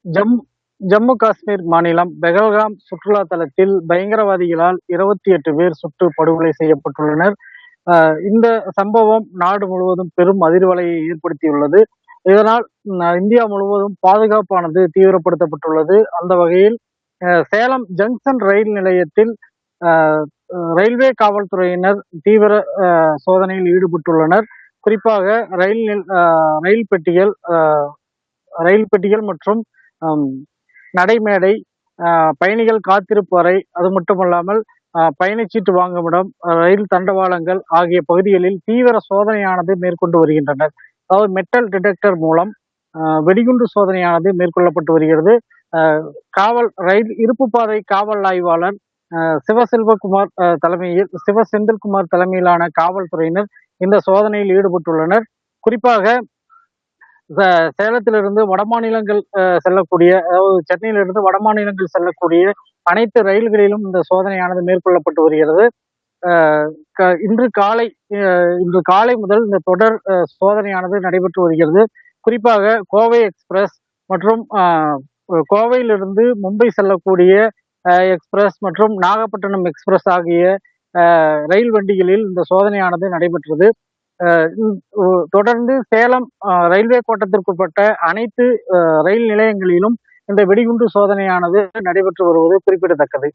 ஜம் ஜம்மு காஷ்மீர் மாநிலம் பெகல்காம் சுற்றுலா தலத்தில் பயங்கரவாதிகளால் 28 பேர் சுட்டு படுகொலை செய்யப்பட்டுள்ளனர். இந்த சம்பவம் நாடு முழுவதும் பெரும் அதிர்வலையை ஏற்படுத்தியுள்ளது. இதனால் இந்தியா முழுவதும் பாதுகாப்பானது தீவிரப்படுத்தப்பட்டுள்ளது. அந்த வகையில் சேலம் ஜங்ஷன் ரயில் நிலையத்தில் ரயில்வே காவல்துறையினர் தீவிர சோதனையில் ஈடுபட்டுள்ளனர். குறிப்பாக ரயில் பெட்டிகள் ரயில் பெட்டிகள் மற்றும் நடைமேடை, பயணிகள் காத்திருப்பு அறை, அது மட்டுமல்லாமல் பயணச்சீட்டு வாங்குமிடம், ரயில் தண்டவாளங்கள் ஆகிய பகுதிகளில் தீவிர சோதனையானது மேற்கொண்டு வருகின்றனர். அதாவது மெட்டல் டிடெக்டர் மூலம் வெடிகுண்டு சோதனையானது மேற்கொள்ளப்பட்டு வருகிறது. ரயில் இருப்பு பாதை காவல் ஆய்வாளர் சிவசெந்தில்குமார் தலைமையிலான காவல்துறையினர் இந்த சோதனையில் ஈடுபட்டுள்ளனர். குறிப்பாக சேலத்திலிருந்து வடமாநிலங்கள் செல்லக்கூடிய, அதாவது சென்னையிலிருந்து வடமாநிலங்கள் செல்லக்கூடிய அனைத்து ரயில்களிலும் இந்த சோதனையானது மேற்கொள்ளப்பட்டு வருகிறது. இன்று காலை முதல் இந்த தொடர் சோதனையானது நடைபெற்று வருகிறது. குறிப்பாக கோவை எக்ஸ்பிரஸ் மற்றும் கோவையிலிருந்து மும்பை செல்லக்கூடிய எக்ஸ்பிரஸ் மற்றும் நாகப்பட்டினம் எக்ஸ்பிரஸ் ஆகிய ரயில் வண்டிகளில் இந்த சோதனையானது நடைபெற்றது. தொடர்ந்து சேலம் ரயில்வே கோட்டத்திற்குட்பட்ட அனைத்து ரயில் நிலையங்களிலும் இந்த வெடிகுண்டு சோதனையானது நடைபெற்று வருவது குறிப்பிடத்தக்கது.